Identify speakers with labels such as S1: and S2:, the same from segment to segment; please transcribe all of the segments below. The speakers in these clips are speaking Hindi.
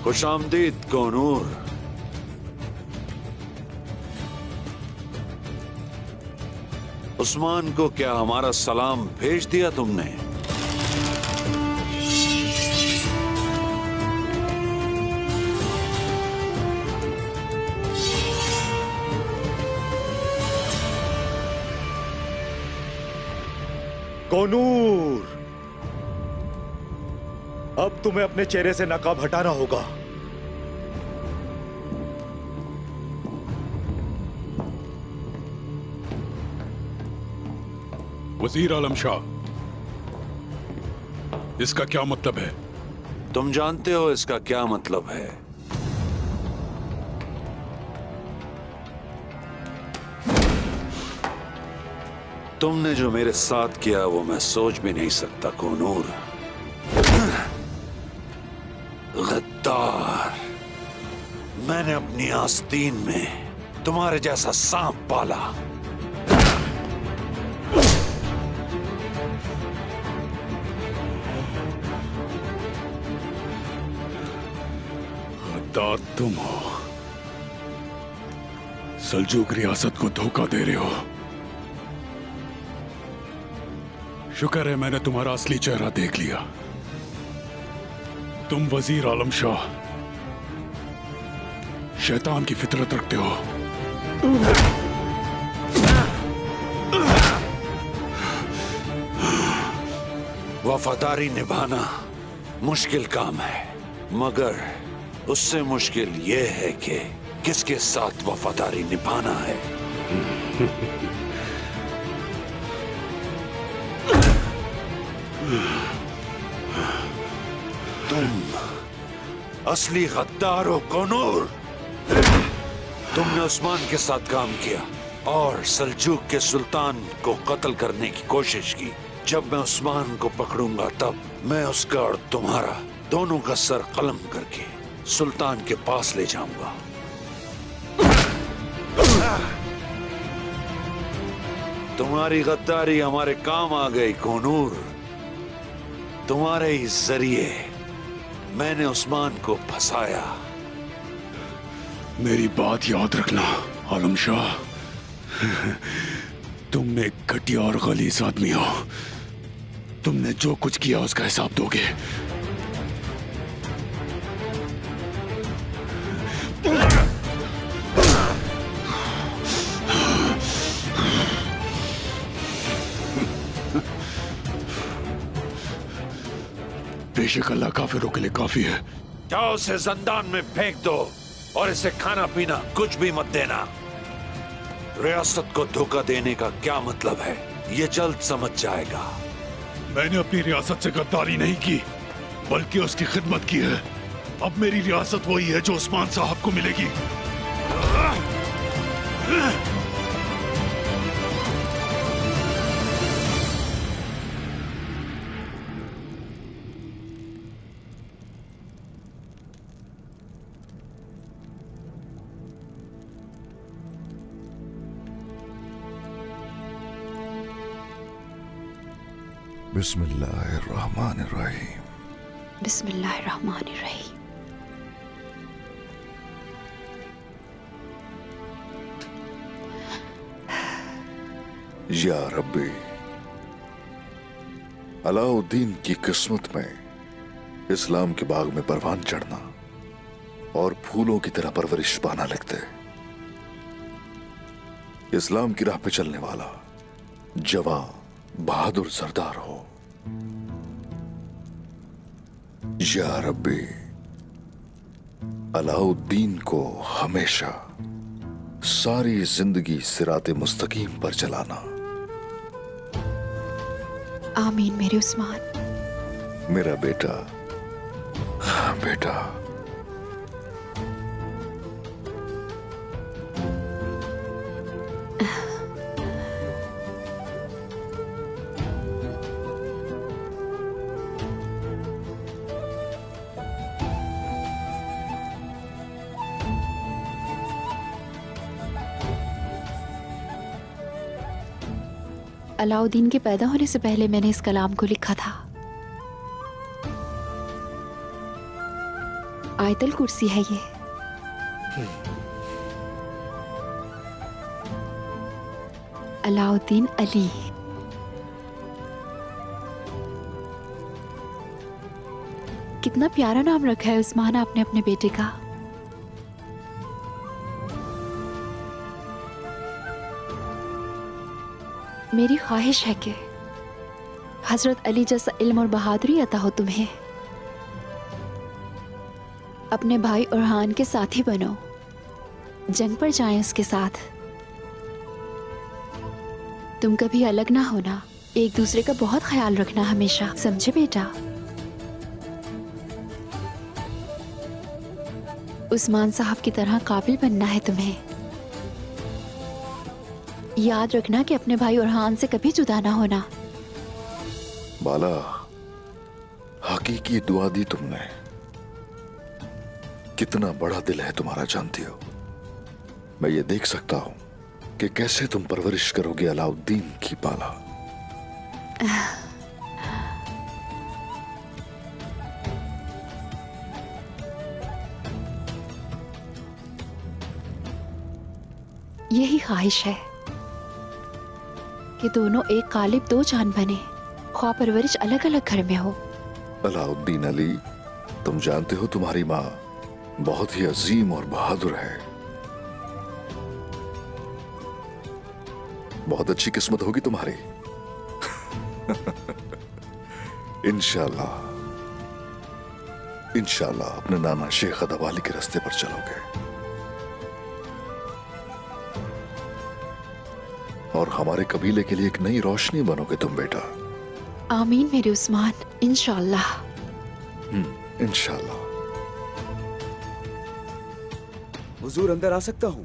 S1: खुशामदीद कोनूर। उस्मान को क्या हमारा सलाम भेज दिया तुमने?
S2: कोनूर, अब तुम्हें अपने चेहरे से नकाब हटाना होगा।
S3: वजीर आलम शाह, इसका क्या मतलब है?
S1: तुम जानते हो इसका क्या मतलब है? तुमने जो मेरे साथ किया वो मैं सोच भी नहीं सकता कोनूर। गद्दार, मैंने अपनी आस्तीन में तुम्हारे जैसा सांप पाला।
S3: गद्दार तुम हो, सल्जूक रियासत को धोखा दे रहे हो। शुक्र है मैंने तुम्हारा असली चेहरा देख लिया। तुम वजीर आलम शाह शैतान की फितरत रखते हो।
S1: वफादारी निभाना मुश्किल काम है, मगर उससे मुश्किल यह है कि किसके साथ वफादारी निभाना है। तुम असली गद्दार हो कोनूर। तुमने उस्मान के साथ काम किया और सल्जूक के सुल्तान को कत्ल करने की कोशिश की। जब मैं उस्मान को पकड़ूंगा तब मैं उसका और तुम्हारा दोनों का सर कलम करके सुल्तान के पास ले जाऊंगा। तुम्हारी गद्दारी हमारे काम आ गई कोनूर। तुम्हारे ही जरिए मैंने उस्मान को फंसाया।
S3: मेरी बात याद रखना आलम शाह, तुम एक घटिया और गलीज आदमी हो। तुमने जो कुछ किया उसका हिसाब दोगे। बेशक अल्लाह काफिरों के लिए काफी है।
S1: जाओ उसे जिंदान में फेंक दो और इसे खाना पीना कुछ भी मत देना। रियासत को धोखा देने का क्या मतलब है ये जल्द समझ जाएगा।
S3: मैंने अपनी रियासत से गद्दारी नहीं की बल्कि उसकी खिदमत की है। अब मेरी रियासत वही है जो उस्मान साहब को मिलेगी।
S4: बिस्मिल्लाहिर्रहमानिर्रहीम।
S5: बिस्मिल्लाहिर्रहमानिर्रहीम।
S4: या रब्बी, अलाउद्दीन की किस्मत में इस्लाम के बाग में परवान चढ़ना और फूलों की तरह परवरिश पाना लिखते। इस्लाम की राह पे चलने वाला जवान बहादुर सरदार हो। या रब्बी, अलाउद्दीन को हमेशा सारी जिंदगी सिराते मुस्तकीम पर चलाना।
S5: आमीन मेरे उस्मान।
S4: मेरा बेटा, हाँ बेटा।
S5: अलाउद्दीन के पैदा होने से पहले मैंने इस कलाम को लिखा था। आयतल कुर्सी है ये। अलाउद्दीन अली। कितना प्यारा नाम रखा है उस्मान आपने अपने बेटे का। मेरी ख्वाहिश है कि हजरत अली जैसा इल्म और बहादुरी अता हो तुम्हें। अपने भाई उरहान के साथी बनो, जंग पर जाएं उसके साथ। तुम कभी अलग ना होना, एक दूसरे का बहुत ख्याल रखना हमेशा, समझे बेटा? उस्मान साहब की तरह काबिल बनना है तुम्हें। याद रखना कि अपने भाई उरहान से कभी जुदा ना होना।
S4: बाला, हकीकी दुआ दी तुमने। कितना बड़ा दिल है तुम्हारा, जानती हो। मैं ये देख सकता हूं कि कैसे तुम परवरिश करोगे अलाउद्दीन की। बाला,
S5: यही ख्वाहिश है कि दोनों एक कालिब दो जान बने, ख्वाह परवरिश अलग अलग घर में हो।
S4: अलाउद्दीन अली, तुम जानते हो तुम्हारी माँ बहुत ही अजीम और बहादुर है। बहुत अच्छी किस्मत होगी तुम्हारी। इंशाल्लाह इंशाल्लाह अपने नाना शेख अदवाली के रास्ते पर चलोगे और हमारे कबीले के लिए एक नई रोशनी बनोगे तुम बेटा।
S5: आमीन मेरे उस्मान, इंशाल्लाह।
S4: इंशाल्लाह।
S6: हुजूर, अंदर आ सकता हूं?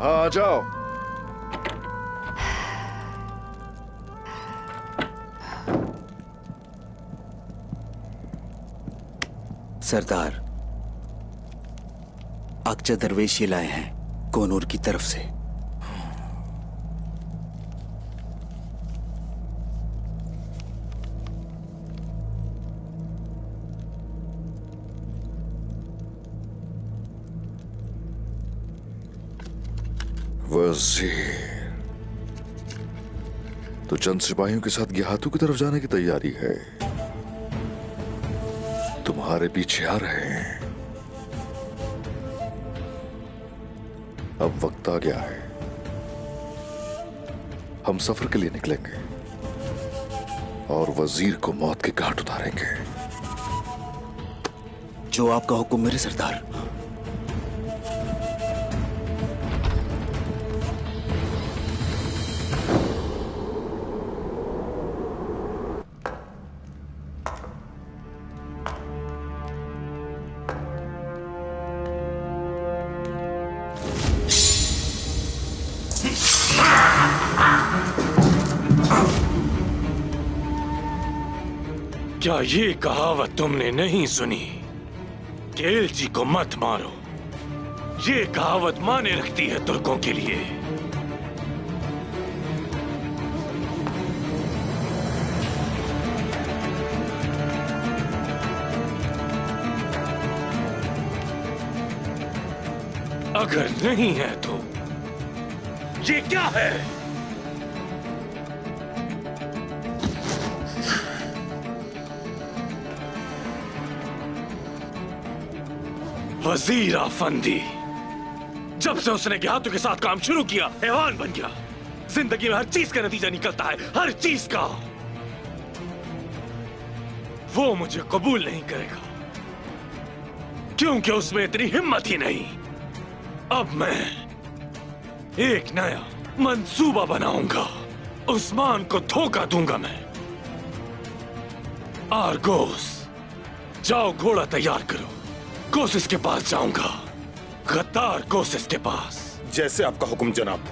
S4: हाँ, आ जाओ।
S6: सरदार, अक्चा दरवेश ये लाए हैं कोनूर की तरफ से।
S4: वज़ीर, तो चंद सिपाहियों के साथ गेहातू की तरफ जाने की तैयारी है। तुम्हारे पीछे आ रहे हैं। अब वक्त आ गया है, हम सफर के लिए निकलेंगे और वजीर को मौत के घाट उतारेंगे।
S6: जो आपका हुक्म मेरे सरदार।
S7: क्या ये कहावत तुमने नहीं सुनी कि एलची को मत मारो? ये कहावत माने रखती है तुर्कों के लिए। अगर नहीं है तो ये क्या है? वजीर आफंदी, जब से उसने गेहातू के साथ काम शुरू किया, हैवान बन गया। जिंदगी में हर चीज का नतीजा निकलता है, हर चीज का। वो मुझे कबूल नहीं करेगा क्योंकि उसमें इतनी हिम्मत ही नहीं। अब मैं एक नया मंसूबा बनाऊंगा, उस्मान को धोखा दूंगा मैं। आरगोस, जाओ घोड़ा तैयार करो, कोसिस के पास जाऊंगा, गद्दार कोसिस के पास।
S2: जैसे आपका हुक्म जनाब।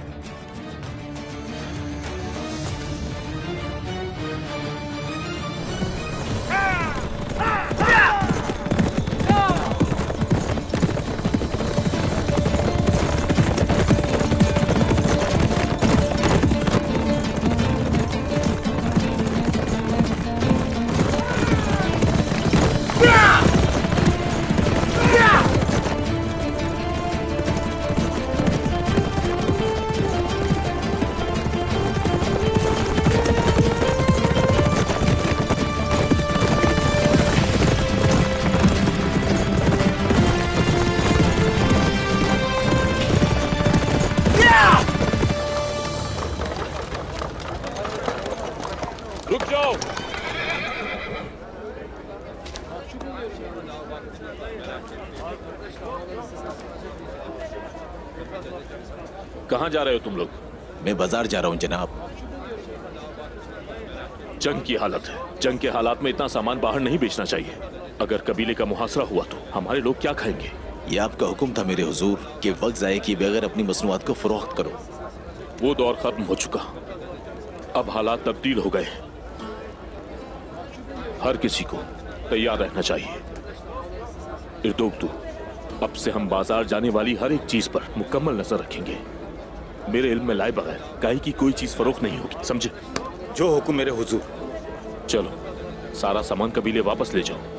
S7: जाओ। कहां जा रहे हो तुम लोग?
S8: मैं बाजार जा रहा हूं जनाब।
S7: जंग की हालत है। जंग के हालात में इतना सामान बाहर नहीं बेचना चाहिए। अगर कबीले का मुहासरा हुआ तो हमारे लोग क्या खाएंगे?
S8: ये आपका हुक्म था मेरे हुजूर कि वक्त जाए किए बगैर अपनी मसनूआत को फरोख्त करो।
S7: वो दौर खत्म हो चुका। अब हालात तब्दील हो गए हैं। हर किसी को तैयार रहना चाहिए। इर्दोग्दू, अब से हम बाजार जाने वाली हर एक चीज पर मुकम्मल नजर रखेंगे। मेरे इल्म में लाए बगैर गाय की कोई चीज फरोख्त नहीं होगी, समझे?
S2: जो हुक्म मेरे हुजूर।
S7: चलो, सारा सामान कबीले वापस ले जाओ।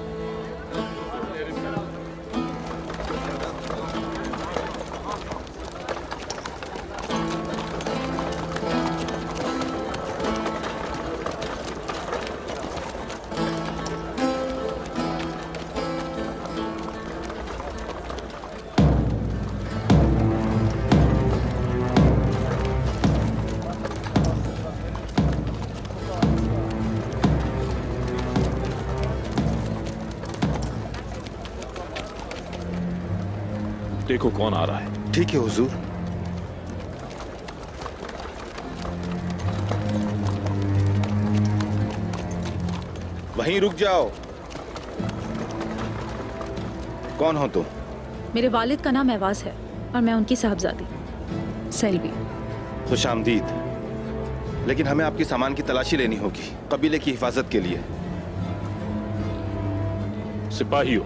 S7: देखो कौन आ रहा है।
S2: ठीक है हुजूर। वहीं रुक जाओ। कौन हो तुम?
S9: मेरे वालिद का नाम एवाज है और मैं उनकी साहबजादी सेल्वी।
S2: खुश आमदीद। लेकिन हमें आपकी सामान की तलाशी लेनी होगी कबीले की हिफाजत के लिए।
S7: सिपाहियों,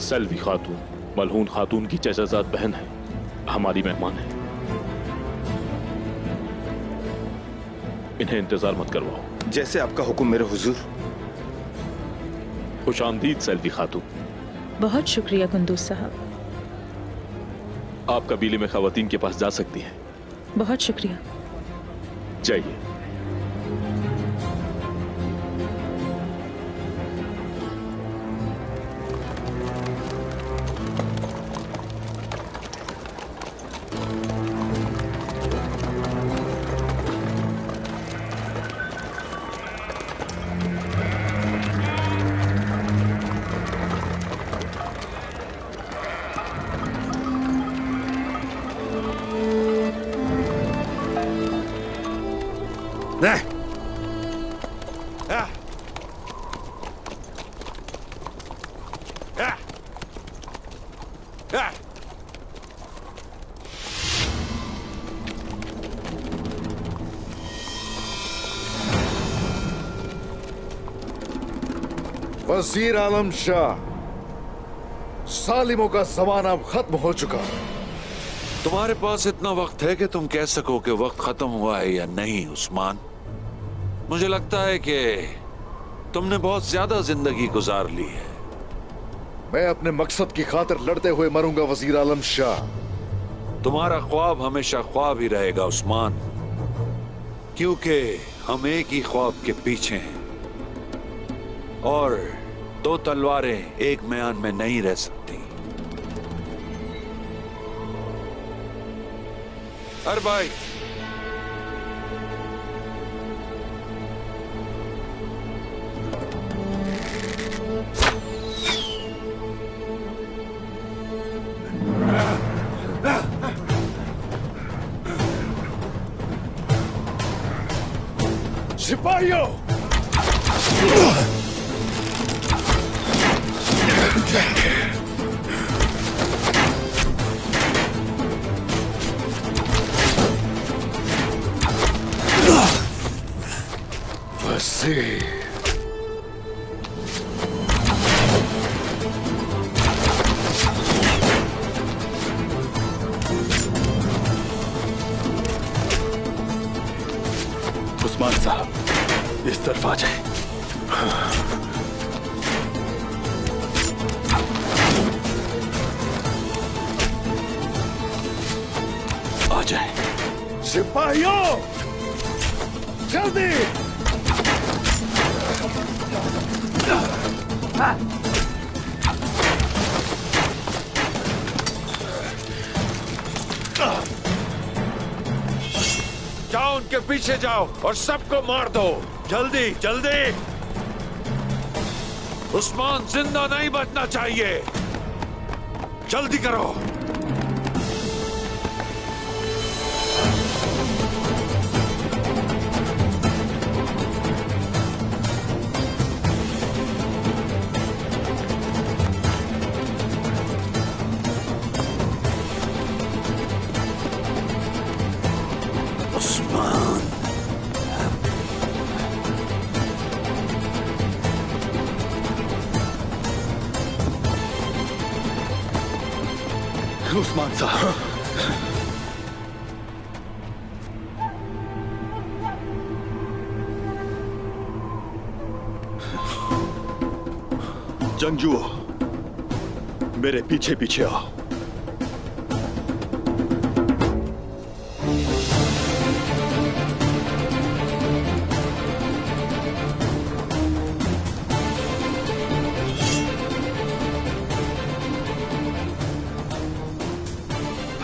S7: सेल्वी खातून मलहून खातून की चचाजाद बहन है, हमारी मेहमान है। इन्हें इंतजार मत करवाओ।
S2: जैसे आपका हुक्म मेरे हुजूर।
S7: खुश आमदीद सेल्वी खातून।
S9: बहुत शुक्रिया कुंदूस साहब।
S7: आप कबीले में खवातीन के पास जा सकती हैं।
S9: बहुत शुक्रिया।
S7: जाइए।
S4: वजीर आलम शाह, सालिमों का जमाना अब खत्म हो चुका।
S1: तुम्हारे पास इतना वक्त है कि तुम कह सको कि वक्त खत्म हुआ है या नहीं उस्मान। मुझे लगता है कि तुमने बहुत ज्यादा जिंदगी गुजार ली है।
S4: मैं अपने मकसद की खातिर लड़ते हुए मरूंगा वजीर आलम शाह।
S1: तुम्हारा ख्वाब हमेशा ख्वाब ही रहेगा उस्मान, क्योंकि हम एक ही ख्वाब के पीछे हैं और दो तलवारें एक म्यान में नहीं रह सकती। अरे भाई,
S4: सिपाहियों, वजीर,
S3: उस्मान साहब, इस तरफ आ जाए। आ जाए।
S4: सिपाहियों, जल्दी!
S1: उनके पीछे जाओ और सबको मार दो। जल्दी जल्दी। उस्मान जिंदा नहीं बचना चाहिए। जल्दी करो।
S2: उस्मान साहब,
S3: जंगजुओ, मेरे पीछे पीछे आओ।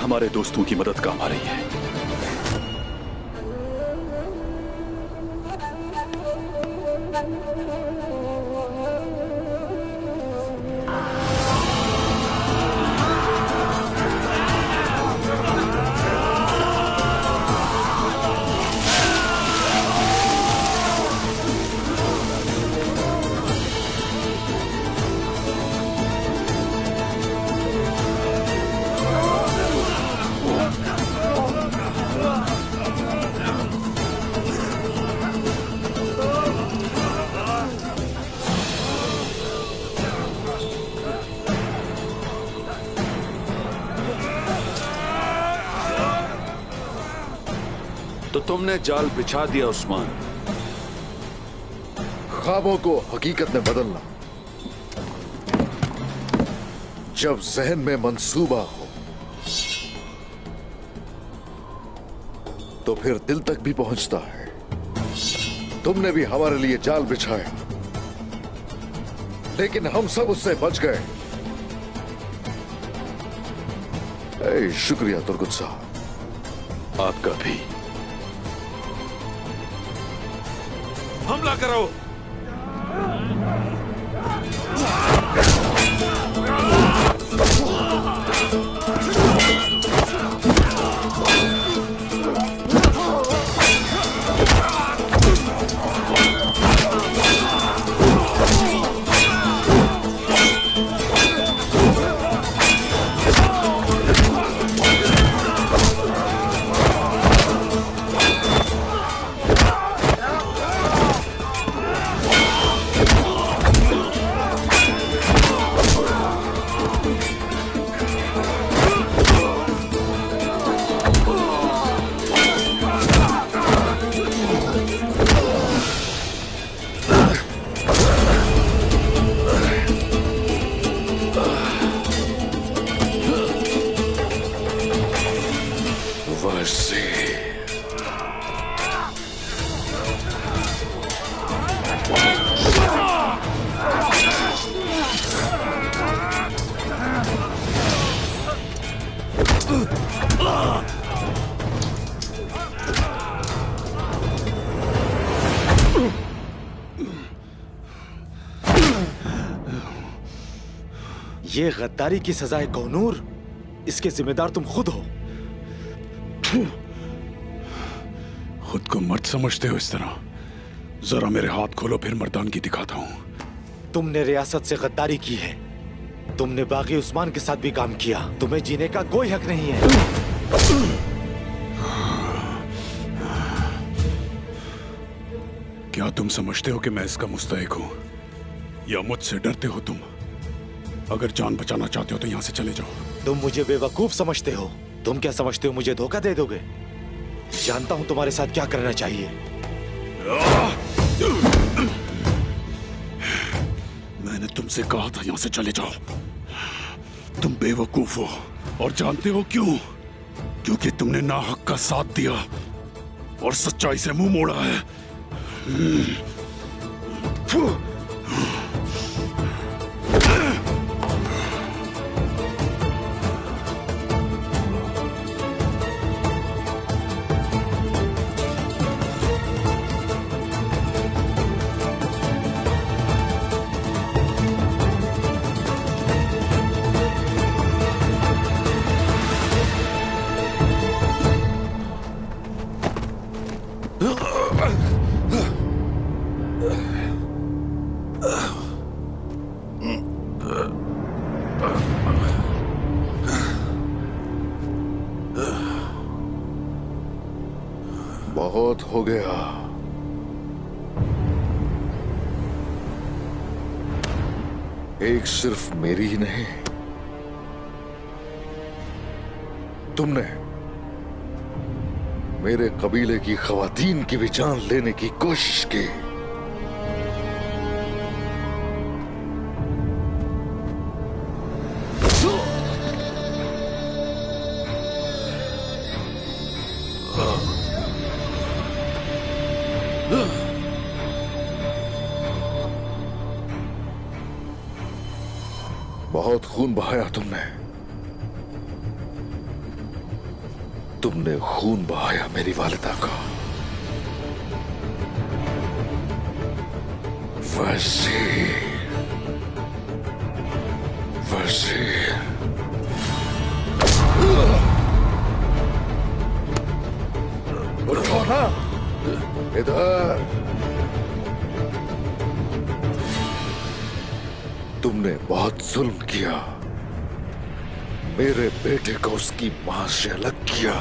S3: हमारे दोस्तों की मदद काम आ रही है।
S1: तो तुमने जाल बिछा दिया उस्मान।
S4: ख्वाबों को हकीकत में बदलना जब जहन में मंसूबा हो तो फिर दिल तक भी पहुंचता है। तुमने भी हमारे लिए जाल बिछाया, लेकिन हम सब उससे बच गए। शुक्रिया तुर्गुत साहब।
S3: आपका भी।
S1: हमला करो।
S8: ये गद्दारी की सजा है कोनूर, इसके जिम्मेदार तुम खुद हो।
S3: खुद को मर्द समझते हो इस तरह? जरा मेरे हाथ खोलो, फिर मर्दानगी दिखाता हूं।
S8: तुमने रियासत से गद्दारी की है, तुमने बागी उस्मान के साथ भी काम किया, तुम्हें जीने का कोई हक नहीं है।
S3: क्या तुम समझते हो कि मैं इसका मुस्तहिक हूं, या मुझसे डरते हो तुम? अगर जान बचाना चाहते हो तो यहां से चले जाओ।
S8: तुम मुझे बेवकूफ समझते हो। तुम क्या समझते हो मुझे धोखा दे दोगे? जानता हूं तुम्हारे साथ क्या करना चाहिए।
S3: मैंने तुमसे कहा था यहां से चले जाओ। तुम बेवकूफ हो, और जानते हो क्यों? क्योंकि तुमने नाहक का साथ दिया और सच्चाई से मुंह मोड़ा है।
S4: बहुत हो गया। एक सिर्फ मेरी ही नहीं, तुमने मेरे कबीले की खवातीन की भी जान लेने की कोशिश की। बहुत खून बहाया तुमने। तुमने खून बहाया मेरी वालिदा का। वजीर, वजीर, उठो ना, इधर। तुमने बहुत जुल्म किया, मेरे बेटे को उसकी मां से अलग किया।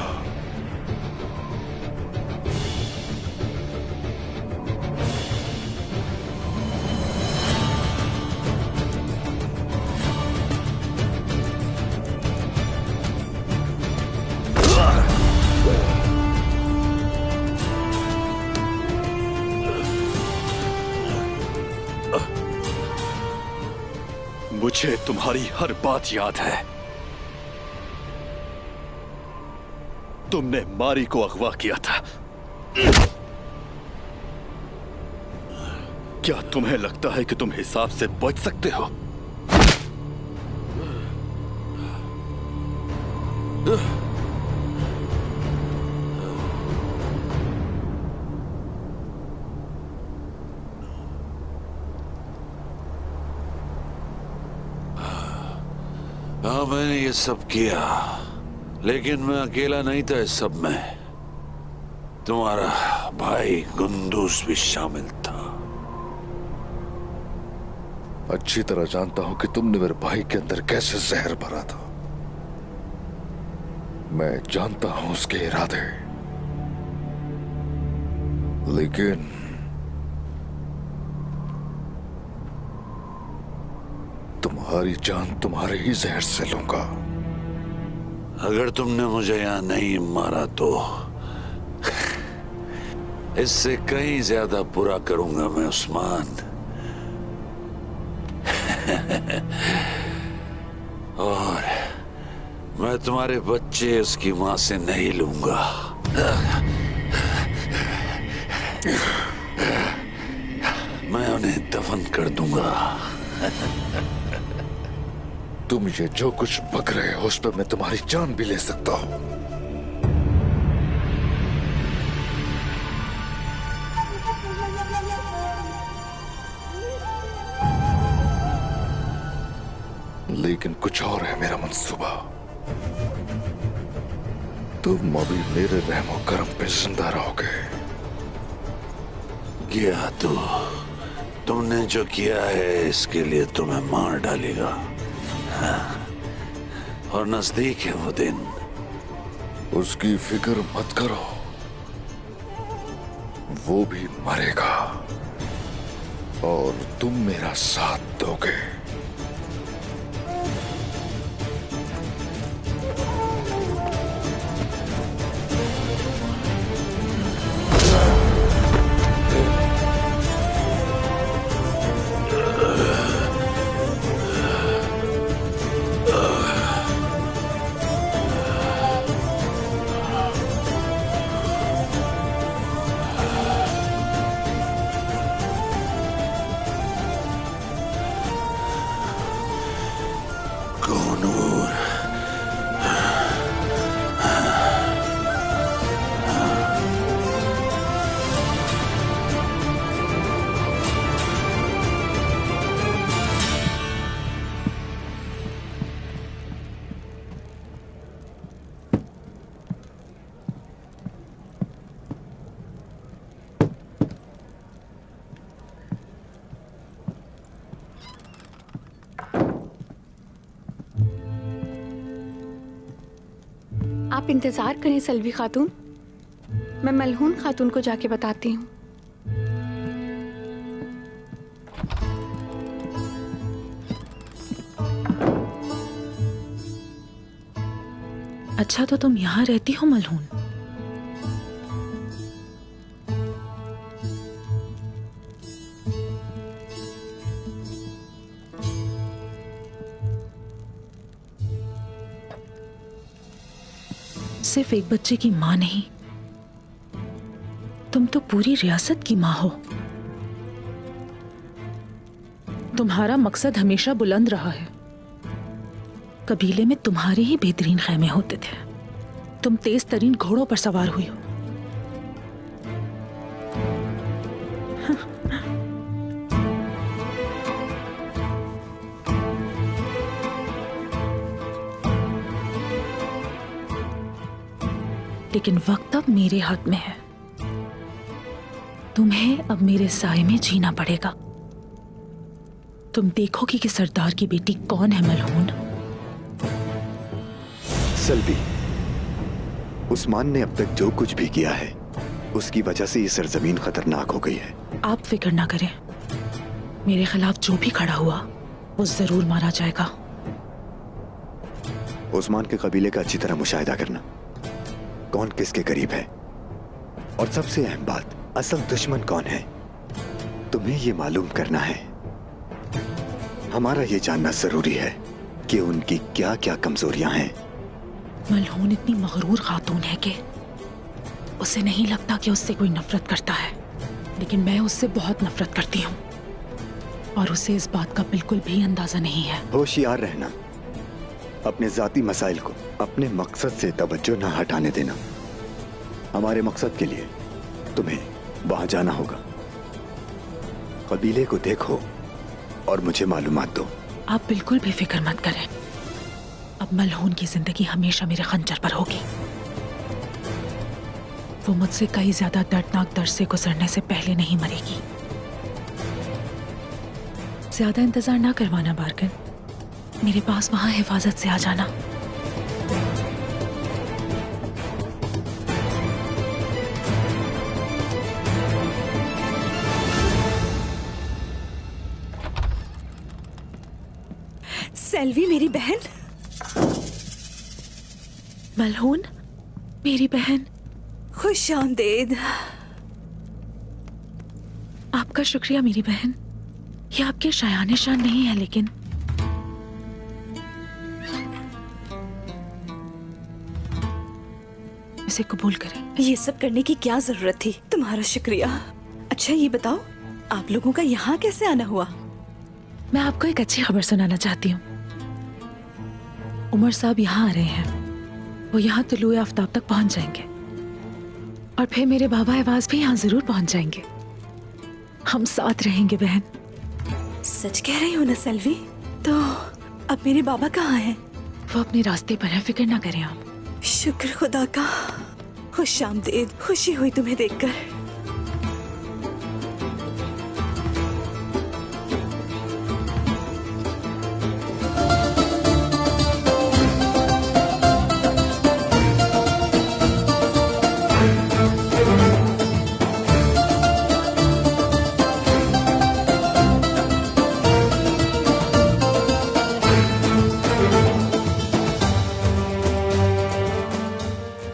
S3: मुझे तुम्हारी हर बात याद है। तुमने मारी को अगवा किया था। क्या तुम्हें लगता है कि तुम हिसाब से बच सकते हो?
S1: हाँ, मैंने ये सब किया, लेकिन मैं अकेला नहीं था इस सब में। तुम्हारा भाई गुंदूस भी शामिल था।
S4: अच्छी तरह जानता हूं कि तुमने मेरे भाई के अंदर कैसे जहर भरा था। मैं जानता हूं उसके इरादे, लेकिन तुम्हारी जान तुम्हारे ही जहर से लूंगा।
S1: अगर तुमने मुझे यहां नहीं मारा तो इससे कहीं ज्यादा बुरा करूंगा मैं, उस्मान। और मैं तुम्हारे बच्चे उसकी मां से नहीं लूंगा। मैं उन्हें दफन कर दूंगा।
S4: तुम ये जो कुछ बक रहे हो उस पर मैं तुम्हारी जान भी ले सकता हूं। लेकिन कुछ और है मेरा मंसूबा। तुम अभी मेरे रहमो करम पे जिंदा रहोगे।
S1: किया तो तुमने जो किया है इसके लिए तुम्हें मार डालेगा। हाँ, और नजदीक है वो दिन।
S4: उसकी फिक्र मत करो, वो भी मरेगा और तुम मेरा साथ दोगे।
S5: आप इंतजार करें सलवी खातून। मैं मलहून खातून को जाके बताती हूँ।
S9: अच्छा, तो तुम यहाँ रहती हो मलहून? सिर्फ एक बच्चे की माँ नहीं, तुम तो पूरी रियासत की माँ हो। तुम्हारा मकसद हमेशा बुलंद रहा है। कबीले में तुम्हारे ही बेहतरीन खैमे होते थे। तुम तेज तरीन घोड़ों पर सवार हुई हो। लेकिन वक्त अब मेरे हाथ में है। तुम्हें अब मेरे साए में जीना पड़ेगा। तुम देखोगी कि सरदार की बेटी कौन है मलहून।
S10: सल्वी, उस्मान ने अब तक जो कुछ भी किया है उसकी वजह से ये सरजमीन खतरनाक हो गई है।
S9: आप फिक्र ना करें, मेरे खिलाफ जो भी खड़ा हुआ वो जरूर मारा जाएगा।
S10: उस्मान के कबीले का अच्छी तरह मुशाहिदा करना, कौन किसके करीब है, और सबसे अहम बात, असल दुश्मन कौन है, तुम्हें ये मालूम करना है। हमारा ये जानना जरूरी है कि उनकी क्या क्या कमजोरियां हैं।
S9: मलहून इतनी मगरूर खातून है कि उसे नहीं लगता कि उससे कोई नफरत करता है, लेकिन मैं उससे बहुत नफरत करती हूँ और उसे इस बात का बिल्कुल भी अंदाजा नहीं है।
S10: होशियार रहना, अपने जाती मसाइल को अपने मकसद से तवज्जो ना हटाने देना। हमारे मकसद के लिए तुम्हें वहां जाना होगा। कबीले को देखो और मुझे मालूमात दो।
S9: आप बिल्कुल भी फिक्र मत करें। अब मलहून की जिंदगी हमेशा मेरे खंजर पर होगी। वो मुझसे कई ज्यादा दर्दनाक दर्द से गुजरने से पहले नहीं मरेगी। ज्यादा इंतजार ना करवाना बारकन, मेरे पास वहां हिफाजत से आ जाना।
S11: सेल्वी मेरी बहन।
S9: मलहून मेरी बहन,
S11: खुश आमदीद।
S9: आपका शुक्रिया मेरी बहन। ये आपके शायान शान नहीं है, लेकिन इसे कबूल करें।
S11: ये सब करने की क्या जरूरत थी? तुम्हारा शुक्रिया। अच्छा ये बताओ, आप लोगों का यहाँ कैसे आना हुआ?
S9: मैं आपको एक अच्छी खबर सुनाना चाहती हूँ। उमर साहब यहाँ आ रहे हैं। वो यहाँ तुलुए आफ्ताब तक पहुँच जाएंगे और फिर मेरे बाबा एवाज भी यहाँ जरूर पहुँच जाएंगे। हम साथ रहेंगे बहन।
S11: सच कह रही हो ना सेल्वी? तो अब मेरे बाबा कहाँ हैं?
S9: वो अपने रास्ते पर है, फिक्र ना करें आप।
S11: शुक्र खुदा का। खुश आमदीद, खुशी हुई तुम्हें देखकर।